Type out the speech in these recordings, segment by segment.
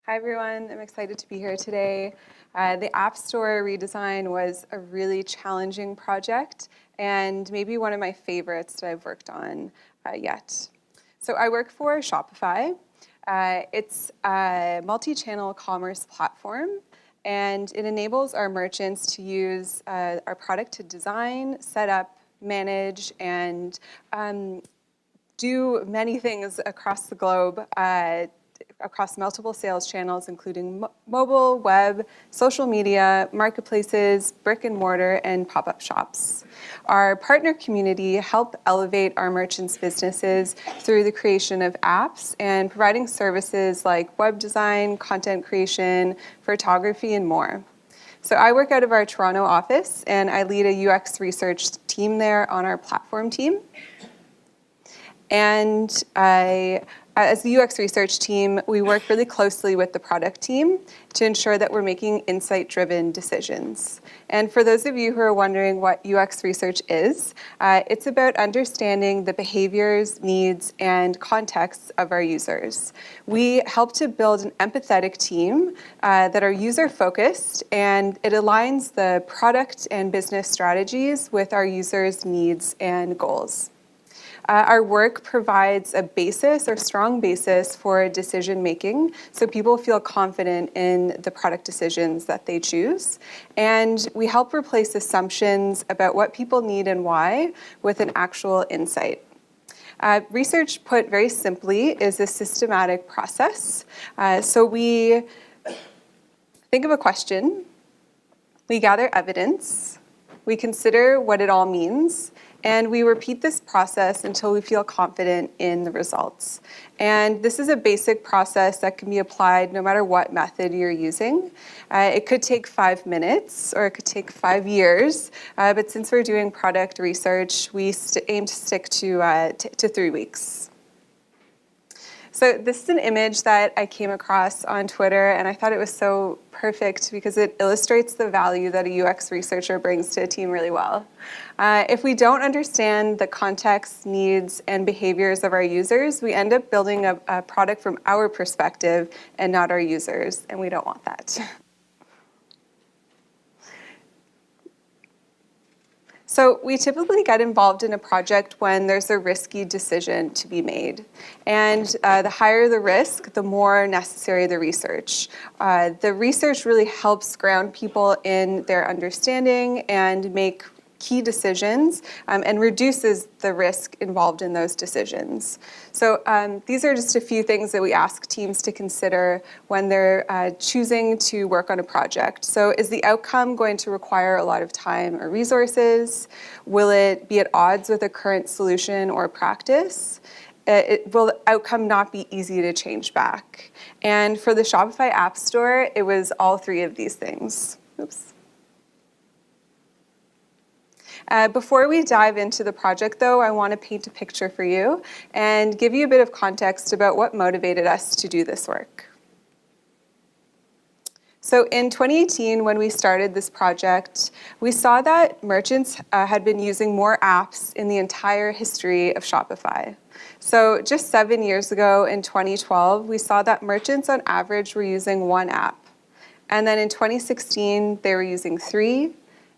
Hi everyone, I'm excited to be here today. The App Store redesign was a really challenging project and maybe one of my favorites that I've worked on yet. So I work for Shopify. It's a multi-channel commerce platform, and it enables our merchants to use our product to design, set up, manage, and do many things across the globe, across multiple sales channels, including mobile, web, social media, marketplaces, brick and mortar, and pop-up shops. Our partner community help elevate our merchants' businesses through the creation of apps and providing services like web design, content creation, photography, and more. So I work out of our Toronto office, and I lead a UX research team there on our platform team. And as the UX research team, we work really closely with the product team to ensure that we're making insight-driven decisions. And for those of you who are wondering what UX research is, it's about understanding the behaviors, needs, and contexts of our users. We help to build an empathetic team that are user-focused, and it aligns the product and business strategies with our users' needs and goals. Our work provides a basis or strong basis for decision making, so people feel confident in the product decisions that they choose. And we help replace assumptions about what people need and why with an actual insight. Research, put very simply, is a systematic process. So we think of a question, we gather evidence, we consider what it all means, and we repeat this process until we feel confident in the results. And this is a basic process that can be applied no matter what method you're using. It could take 5 minutes or it could take 5 years, but since we're doing product research, we aim to stick to 3 weeks. So this is an image that I came across on Twitter, and I thought it was so perfect because it illustrates the value that a UX researcher brings to a team really well. If we don't understand the context, needs, and behaviors of our users, we end up building a product from our perspective and not our users, and we don't want that. So we typically get involved in a project when there's a risky decision to be made. And the higher the risk, the more necessary the research. The research really helps ground people in their understanding and make key decisions and reduces the risk involved in those decisions. So these are just a few things that we ask teams to consider when they're choosing to work on a project. So is the outcome going to require a lot of time or resources? Will it be at odds with a current solution or practice? Will the outcome not be easy to change back? And for the Shopify App Store, it was all three of these things. Oops. Before we dive into the project, though, I want to paint a picture for you and give you a bit of context about what motivated us to do this work. So in 2018, when we started this project, we saw that merchants had been using more apps in the entire history of Shopify. So just 7 years ago, in 2012, we saw that merchants on average were using 1 app. And then in 2016, they were using 3.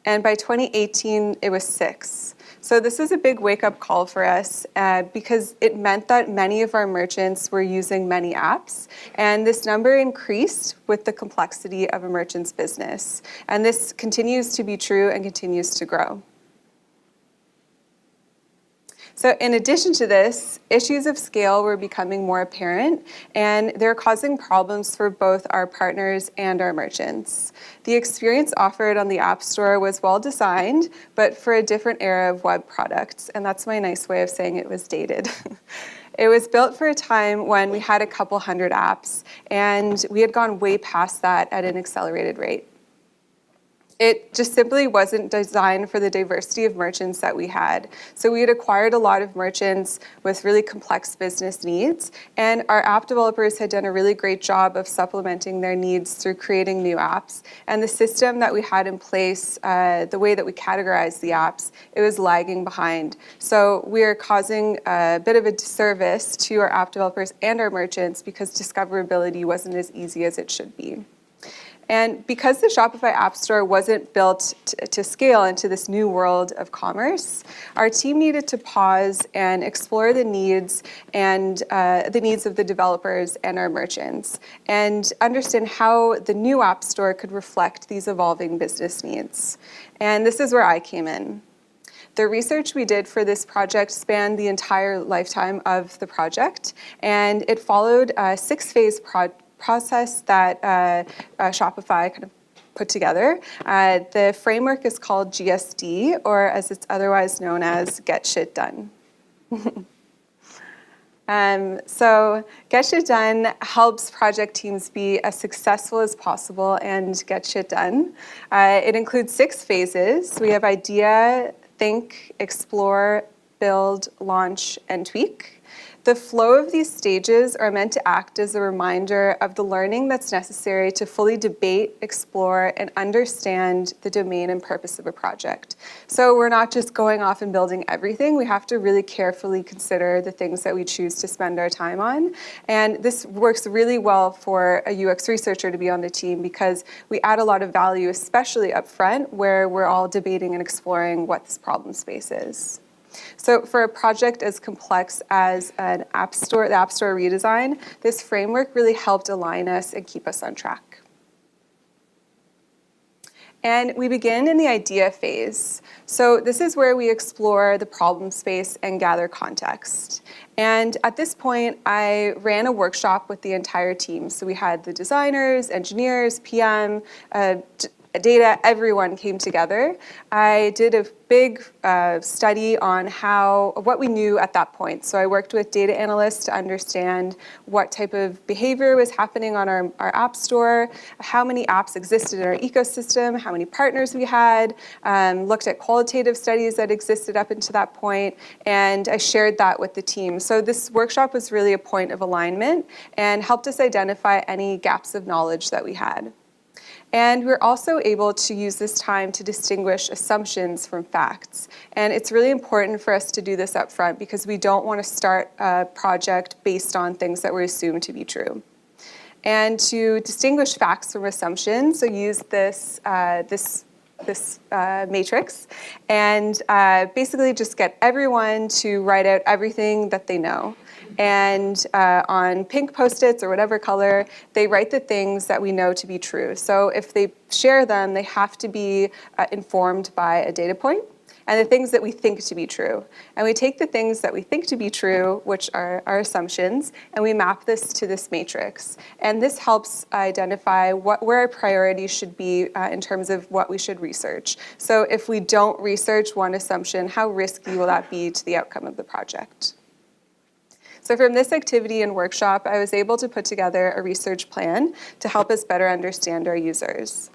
And by 2018, it was 6. So this is a big wake-up call for us because it meant that many of our merchants were using many apps. And this number increased with the complexity of a merchant's business. And this continues to be true and continues to grow. So in addition to this, issues of scale were becoming more apparent, and they're causing problems for both our partners and our merchants. The experience offered on the App Store was well designed, but for a different era of web products, and that's my nice way of saying it was dated. It was built for a time when we had a couple hundred apps, and we had gone way past that at an accelerated rate. It just simply wasn't designed for the diversity of merchants that we had. So we had acquired a lot of merchants with really complex business needs, and our app developers had done a really great job of supplementing their needs through creating new apps. And the system that we had in place, the way that we categorized the apps, it was lagging behind. So we are causing a bit of a disservice to our app developers and our merchants because discoverability wasn't as easy as it should be. And because the Shopify App Store wasn't built to scale into this new world of commerce, our team needed to pause and explore the needs and the needs of the developers and our merchants, and understand how the new App Store could reflect these evolving business needs. And this is where I came in. The research we did for this project spanned the entire lifetime of the project, and it followed a 6-phase process that Shopify kind of put together. The framework is called GSD, or as it's otherwise known as Get Shit Done. So Get Shit Done helps project teams be as successful as possible and get shit done. It includes 6 phases. We have idea, think, explore, build, launch, and tweak. The flow of these stages are meant to act as a reminder of the learning that's necessary to fully debate, explore, and understand the domain and purpose of a project. So we're not just going off and building everything. We have to really carefully consider the things that we choose to spend our time on. And this works really well for a UX researcher to be on the team because we add a lot of value, especially up front, where we're all debating and exploring what this problem space is. So for a project as complex as the App Store redesign, this framework really helped align us and keep us on track. And we begin in the idea phase. So this is where we explore the problem space and gather context. And at this point, I ran a workshop with the entire team. So we had the designers, engineers, PM, data, everyone came together. I did a big study on what we knew at that point. So I worked with data analysts to understand what type of behavior was happening on our app store, how many apps existed in our ecosystem, how many partners we had, looked at qualitative studies that existed up until that point, and I shared that with the team. So this workshop was really a point of alignment and helped us identify any gaps of knowledge that we had. And we're also able to use this time to distinguish assumptions from facts. And it's really important for us to do this up front because we don't want to start a project based on things that we assume to be true. And to distinguish facts from assumptions, so use this matrix and basically just get everyone to write out everything that they know. And on pink Post-its or whatever color, they write the things that we know to be true. So if they share them, they have to be informed by a data point, and the things that we think to be true. And we take the things that we think to be true, which are our assumptions, and we map this to this matrix. And this helps identify where our priorities should be in terms of what we should research. So if we don't research one assumption, how risky will that be to the outcome of the project? So from this activity and workshop, I was able to put together a research plan to help us better understand our users.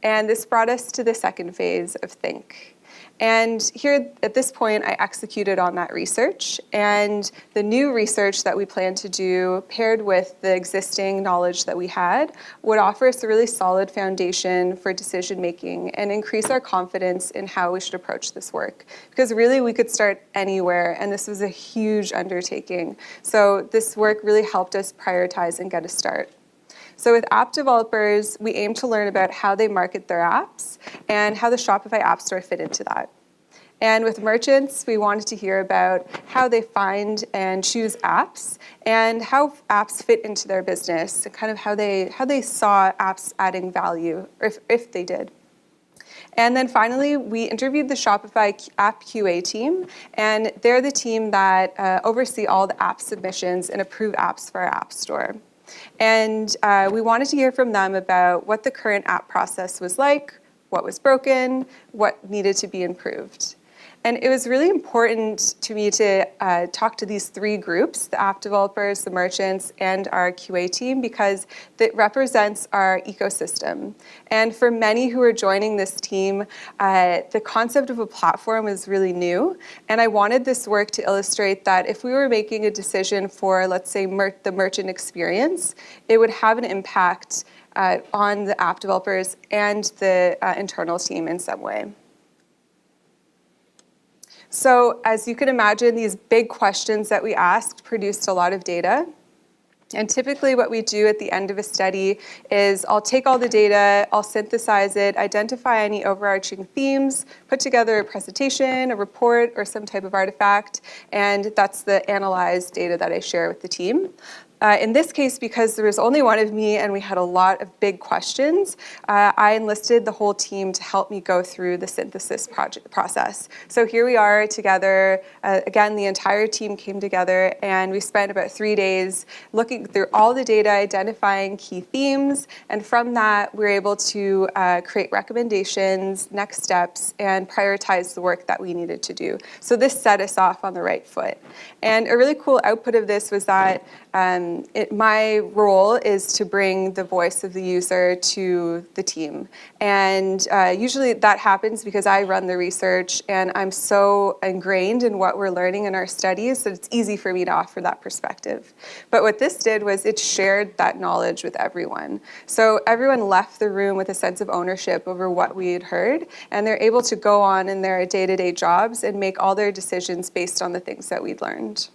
And this brought us to the second phase of think. And here, at this point, I executed on that research. And the new research that we plan to do, paired with the existing knowledge that we had, would offer us a really solid foundation for decision-making and increase our confidence in how we should approach this work. Because really, we could start anywhere, and this was a huge undertaking. So this work really helped us prioritize and get a start. So with app developers, we aim to learn about how they market their apps and how the Shopify App Store fit into that. And with merchants, we wanted to hear about how they find and choose apps and how apps fit into their business and kind of how they saw apps adding value, or if they did. And then finally, we interviewed the Shopify App QA team, and they're the team that oversee all the app submissions and approve apps for our App Store. And we wanted to hear from them about what the current app process was like, what was broken, what needed to be improved. And it was really important to me to talk to these three groups, the app developers, the merchants, and our QA team, because it represents our ecosystem. And for many who are joining this team, the concept of a platform is really new. And I wanted this work to illustrate that if we were making a decision for, let's say, the merchant experience, it would have an impact on the app developers and the internal team in some way. So as you can imagine, these big questions that we asked produced a lot of data. And typically what we do at the end of a study is I'll take all the data, I'll synthesize it, identify any overarching themes, put together a presentation, a report, or some type of artifact, and that's the analyzed data that I share with the team. In this case, because there was only one of me and we had a lot of big questions, I enlisted the whole team to help me go through the synthesis process. So here we are together. Again, the entire team came together and we spent about 3 days looking through all the data, identifying key themes, and from that, we were able to create recommendations, next steps, and prioritize the work that we needed to do. So this set us off on the right foot. And a really cool output of this was that my role is to bring the voice of the user to the team. And usually that happens because I run the research and I'm so ingrained in what we're learning in our studies that it's easy for me to offer that perspective. But what this did was it shared that knowledge with everyone. So everyone left the room with a sense of ownership over what we had heard, and they're able to go on in their day-to-day jobs and make all their decisions based on the things that we'd learned.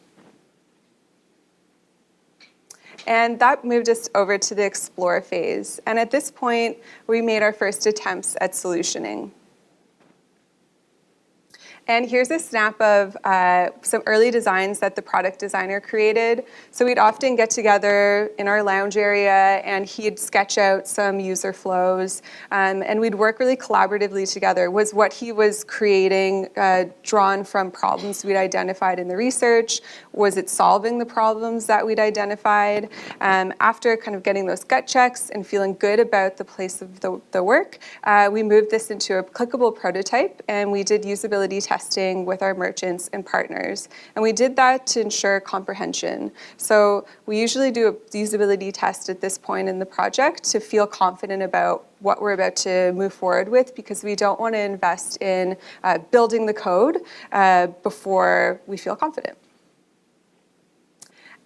And that moved us over to the explore phase. And at this point, we made our first attempts at solutioning. And here's a snap of some early designs that the product designer created. So we'd often get together in our lounge area and he'd sketch out some user flows and we'd work really collaboratively together. Was what he was creating drawn from problems we'd identified in the research? Was it solving the problems that we'd identified? After kind of getting those gut checks and feeling good about the place of the work, we moved this into a clickable prototype and we did usability testing with our merchants and partners. And we did that to ensure comprehension. So we usually do a usability test at this point in the project to feel confident about what we're about to move forward with, because we don't want to invest in building the code before we feel confident.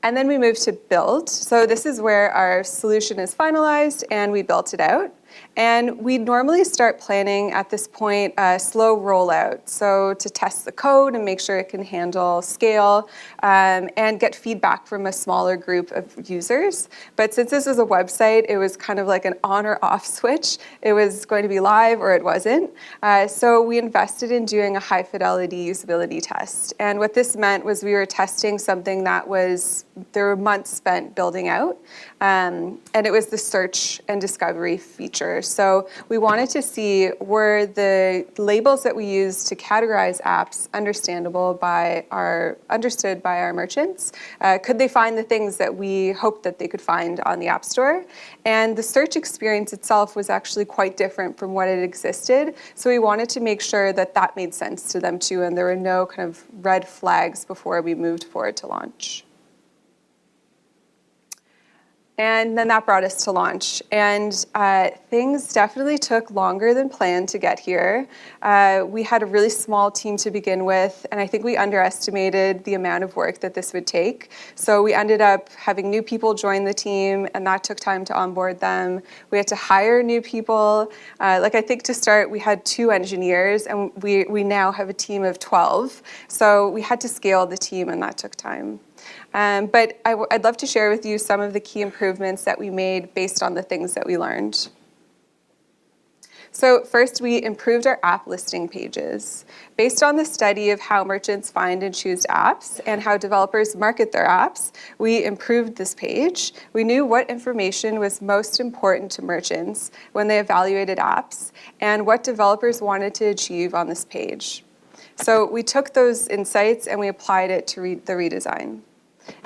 And then we move to build. So this is where our solution is finalized and we built it out. And we normally start planning at this point a slow rollout. So to test the code and make sure it can handle scale and get feedback from a smaller group of users. But since this is a website, it was kind of like an on or off switch. It was going to be live or it wasn't. So we invested in doing a high fidelity usability test. And what this meant was we were testing something that there were months spent building out. And it was the search and discovery feature. So we wanted to see, were the labels that we use to categorize apps understood by our merchants? Could they find the things that we hoped that they could find on the App Store? And the search experience itself was actually quite different from what had existed. So we wanted to make sure that that made sense to them too, and there were no kind of red flags before we moved forward to launch. And then that brought us to launch. And things definitely took longer than planned to get here. We had a really small team to begin with, and I think we underestimated the amount of work that this would take. So we ended up having new people join the team, and that took time to onboard them. We had to hire new people. I think to start, we had 2 engineers, and we now have a team of 12. So we had to scale the team, and that took time. But I'd love to share with you some of the key improvements that we made based on the things that we learned. So first, we improved our app listing pages. Based on the study of how merchants find and choose apps and how developers market their apps, we improved this page. We knew what information was most important to merchants when they evaluated apps and what developers wanted to achieve on this page. So we took those insights and we applied it to the redesign.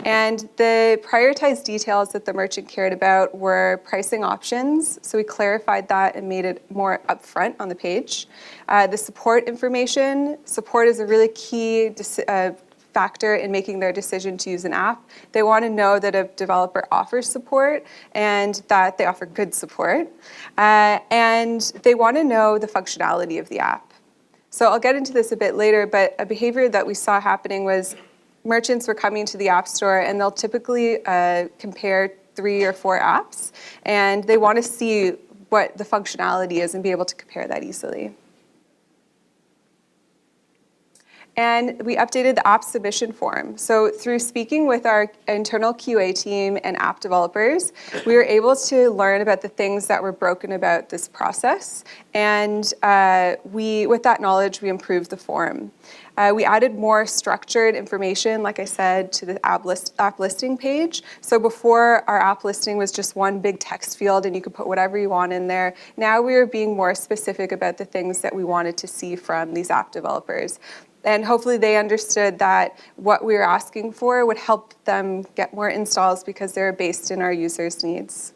And the prioritized details that the merchant cared about were pricing options. So we clarified that and made it more upfront on the page. The support information. Support is a really key factor in making their decision to use an app. They want to know that a developer offers support and that they offer good support. And they want to know the functionality of the app. So I'll get into this a bit later, but a behavior that we saw happening was merchants were coming to the App Store and they'll typically compare 3 or 4 apps, and they want to see what the functionality is and be able to compare that easily. And we updated the app submission form. So through speaking with our internal QA team and app developers, we were able to learn about the things that were broken about this process. And with that knowledge, we improved the form. We added more structured information, like I said, to the app listing page. So before, our app listing was just one big text field and you could put whatever you want in there. Now we are being more specific about the things that we wanted to see from these app developers. And hopefully they understood that what we were asking for would help them get more installs because they're based in our users' needs.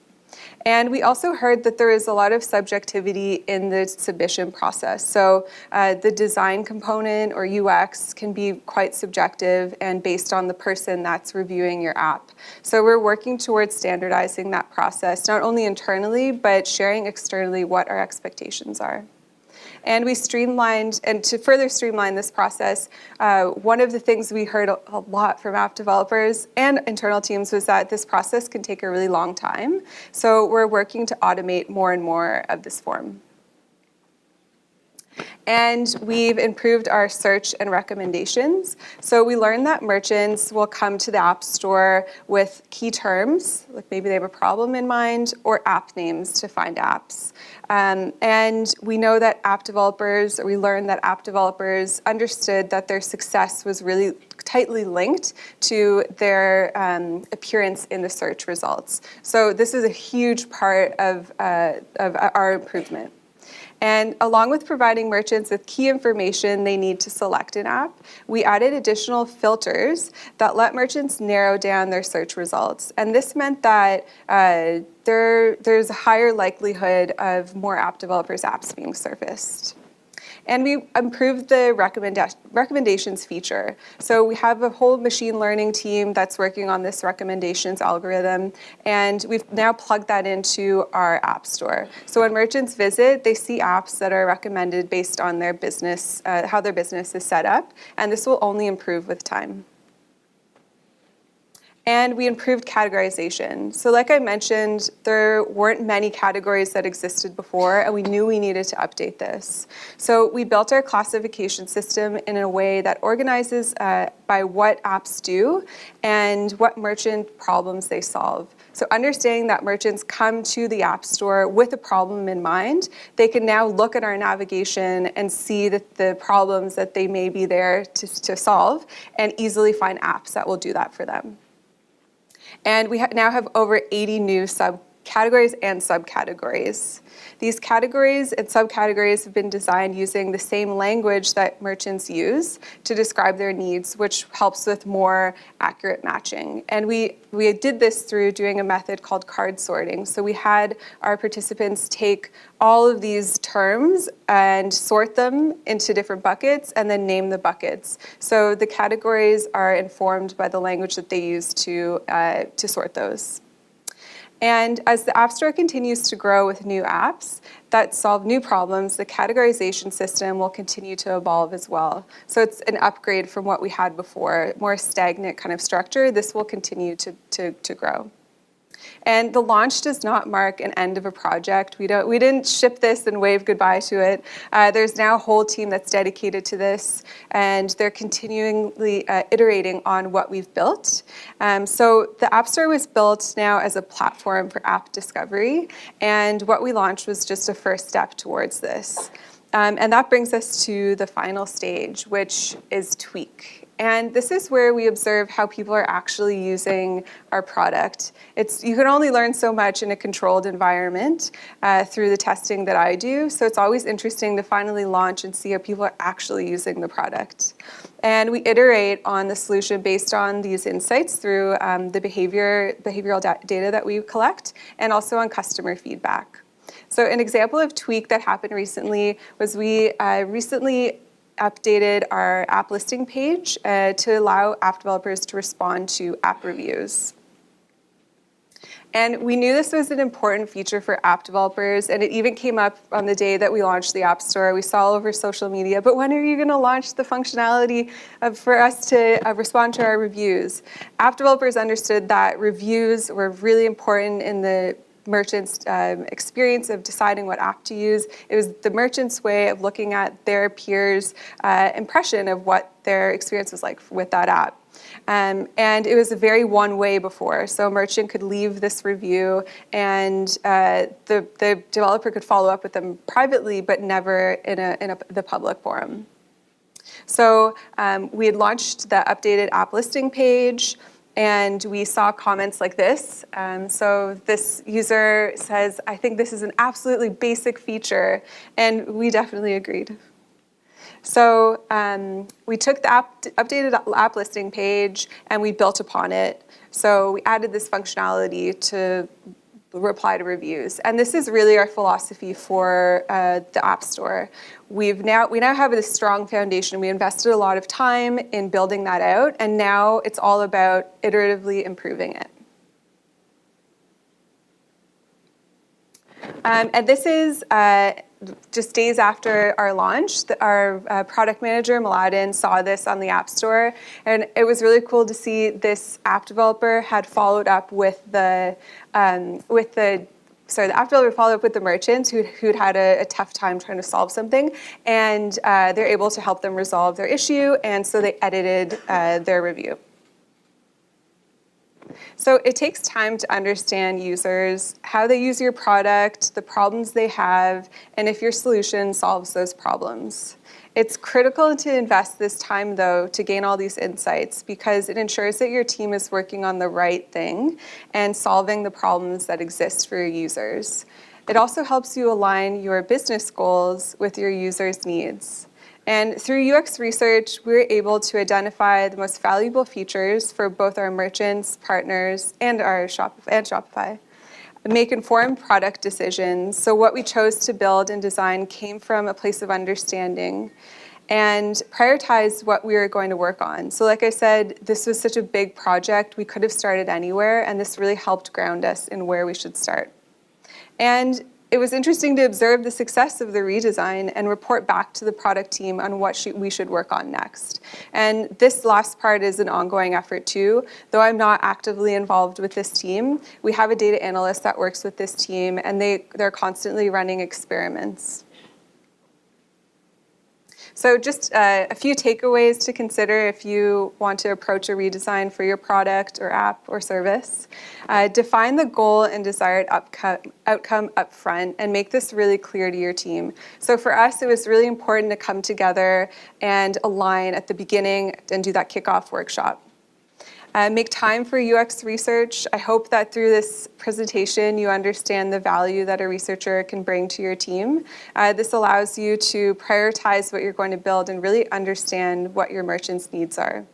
And we also heard that there is a lot of subjectivity in the submission process. So the design component or UX can be quite subjective and based on the person that's reviewing your app. So we're working towards standardizing that process, not only internally, but sharing externally what our expectations are. And we streamlined, and to further streamline this process, one of the things we heard a lot from app developers and internal teams was that this process can take a really long time. So we're working to automate more and more of this form. And we've improved our search and recommendations. So we learned that merchants will come to the App Store with key terms, like maybe they have a problem in mind, or app names to find apps. And we know that we learned that app developers understood that their success was really tightly linked to their appearance in the search results. So this is a huge part of our improvement. And along with providing merchants with key information they need to select an app, we added additional filters that let merchants narrow down their search results. And this meant that there's a higher likelihood of more app developers' apps being surfaced. And we improved the recommendations feature. So we have a whole machine learning team that's working on this recommendations algorithm, and we've now plugged that into our app store. So when merchants visit, they see apps that are recommended based on their business, how their business is set up, and this will only improve with time. And we improved categorization. So like I mentioned, there weren't many categories that existed before, and we knew we needed to update this. So we built our classification system in a way that organizes by what apps do and what merchant problems they solve. So understanding that merchants come to the App Store with a problem in mind, they can now look at our navigation and see the problems that they may be there to solve and easily find apps that will do that for them. And we now have over 80 new subcategories and subcategories. These categories and subcategories have been designed using the same language that merchants use to describe their needs, which helps with more accurate matching. And we did this through doing a method called card sorting. So we had our participants take all of these terms and sort them into different buckets and then name the buckets. So the categories are informed by the language that they use to sort those. And as the App Store continues to grow with new apps that solve new problems, the categorization system will continue to evolve as well. So it's an upgrade from what we had before, more stagnant kind of structure. This will continue to grow. And the launch does not mark an end of a project. We didn't ship this and wave goodbye to it. There's now a whole team that's dedicated to this, and they're continually iterating on what we've built. So the App Store was built now as a platform for app discovery, and what we launched was just a first step towards this. And that brings us to the final stage, which is tweak. And this is where we observe how people are actually using our product. You can only learn so much in a controlled environment through the testing that I do. So it's always interesting to finally launch and see how people are actually using the product. And we iterate on the solution based on these insights through the behavioral data that we collect, and also on customer feedback. So an example of tweak that happened recently was we recently updated our app listing page to allow app developers to respond to app reviews. And we knew this was an important feature for app developers, and it even came up on the day that we launched the App Store. We saw all over social media, but when are you going to launch the functionality for us to respond to our reviews? App developers understood that reviews were really important in the merchant's experience of deciding what app to use. It was the merchant's way of looking at their peers' impression of what their experience was like with that app. And it was a very one-way before. So a merchant could leave this review, and the developer could follow up with them privately, but never in the public forum. So we had launched the updated app listing page, and we saw comments like this. So this user says, "I think this is an absolutely basic feature," and we definitely agreed. So we took the updated app listing page and we built upon it. So we added this functionality to reply to reviews. And this is really our philosophy for the App Store. We now have a strong foundation. We invested a lot of time in building that out, and now it's all about iteratively improving it. And this is just days after our launch. Our product manager, Mladen, saw this on the App Store, and it was really cool to see this app developer had followed up with the app developer followed up with the merchants who'd had a tough time trying to solve something, and they're able to help them resolve their issue, and so they edited their review. So it takes time to understand users, how they use your product, the problems they have, and if your solution solves those problems. It's critical to invest this time, though, to gain all these insights, because it ensures that your team is working on the right thing and solving the problems that exist for your users. It also helps you align your business goals with your users' needs. And through UX research, we're able to identify the most valuable features for both our merchants, partners, and Shopify. Make informed product decisions. So what we chose to build and design came from a place of understanding, and prioritize what we were going to work on. So like I said, this was such a big project, we could have started anywhere, and this really helped ground us in where we should start. And it was interesting to observe the success of the redesign and report back to the product team on what we should work on next. And this last part is an ongoing effort too. Though I'm not actively involved with this team, we have a data analyst that works with this team, and they're constantly running experiments. So just a few takeaways to consider if you want to approach a redesign for your product or app or service. Define the goal and desired outcome up front, and make this really clear to your team. So for us, it was really important to come together and align at the beginning and do that kickoff workshop. Make time for UX research. I hope that through this presentation you understand the value that a researcher can bring to your team. This allows you to prioritize what you're going to build and really understand what your merchants' needs are.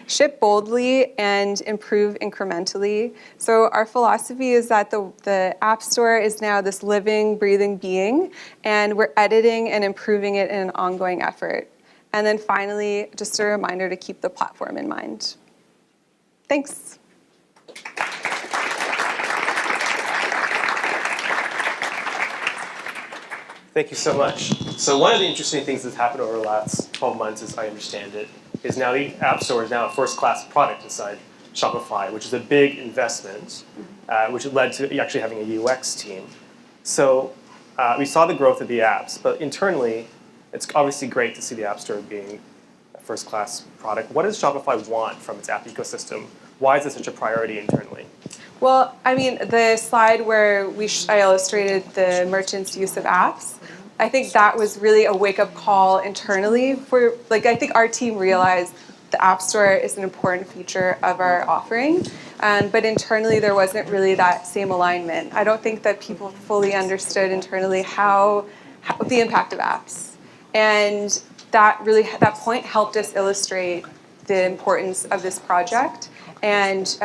Ship boldly and improve incrementally. So our philosophy is that the App Store is now this living, breathing being, and we're editing and improving it in an ongoing effort. And then finally, just a reminder to keep the platform in mind. Thanks. Thank you so much. So one of the interesting things that's happened over the last 12 months, as I understand it, is now the App Store is now a first-class product inside Shopify, which is a big investment, which led to actually having a UX team. So we saw the growth of the apps, but internally, it's obviously great to see the App Store being a first-class product. What does Shopify want from its app ecosystem? Why is it such a priority internally? Well, I mean, the slide where I illustrated the merchants' use of apps, I think that was really a wake-up call internally for, I think our team realized the App Store is an important feature of our offering, but internally there wasn't really that same alignment. I don't think that people fully understood internally how the impact of apps. And that point helped us illustrate the importance of this project and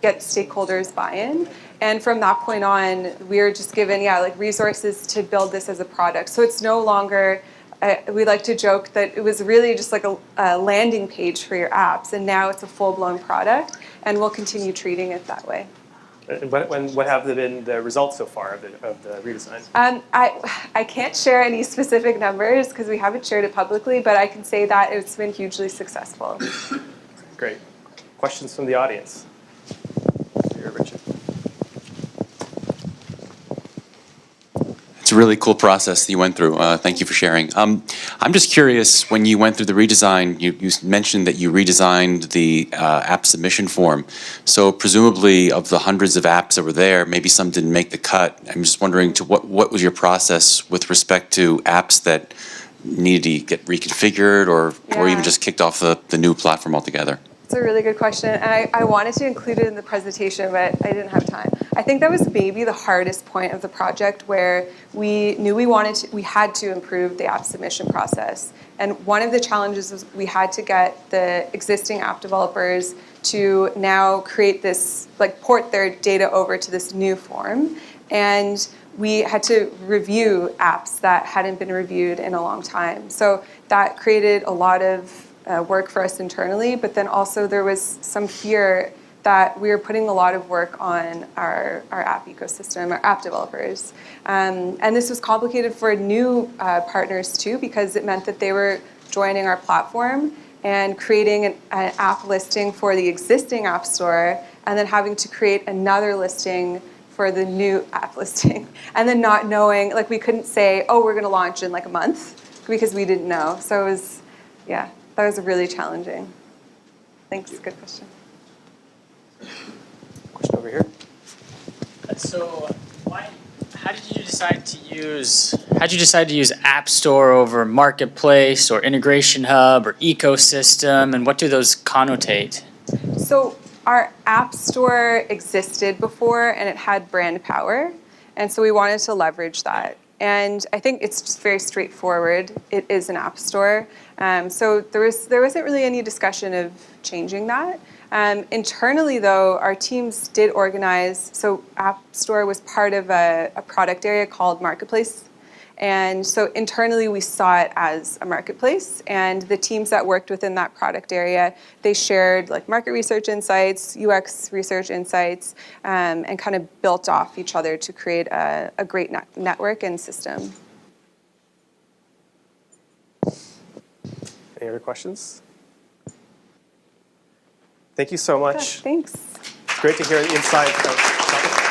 get stakeholders buy-in. And from that point on, we were just given, resources to build this as a product. So it's no longer, we like to joke that it was really just like a landing page for your apps, and now it's a full-blown product, and we'll continue treating it that way. What have been the results so far of the redesign? I can't share any specific numbers because we haven't shared it publicly, but I can say that it's been hugely successful. Great. Questions from the audience? Here, Richard. It's a really cool process that you went through. Thank you for sharing. I'm just curious, when you went through the redesign, you mentioned that you redesigned the app submission form. So presumably of the hundreds of apps that were there, maybe some didn't make the cut. I'm just wondering what was your process with respect to apps that needed to get reconfigured or even just kicked off the new platform altogether? It's a really good question, and I wanted to include it in the presentation, but I didn't have time. I think that was maybe the hardest point of the project, where we knew we had to improve the app submission process. And one of the challenges was we had to get the existing app developers to now create this, port their data over to this new form. And we had to review apps that hadn't been reviewed in a long time. So that created a lot of work for us internally, but then also there was some fear that we were putting a lot of work on our app ecosystem, our app developers. And this was complicated for new partners too, because it meant that they were joining our platform and creating an app listing for the existing app store, and then having to create another listing for the new app listing, and then not knowing, we couldn't say, oh, we're going to launch in a month, because we didn't know. So it was, that was really challenging. Thanks, good question. Question over here. So, how did you decide to use App Store over Marketplace or Integration Hub or Ecosystem, and what do those connotate? So our App Store existed before, and it had brand power, and so we wanted to leverage that. And I think it's just very straightforward. It is an app store. So there wasn't really any discussion of changing that. Internally, though, our teams did organize. So App Store was part of a product area called Marketplace. And so internally, we saw it as a marketplace. And the teams that worked within that product area, they shared market research insights, UX research insights, and kind of built off each other to create a great network and system. Any other questions? Thank you so much. Yeah, thanks. It's great to hear the insights of Shopify.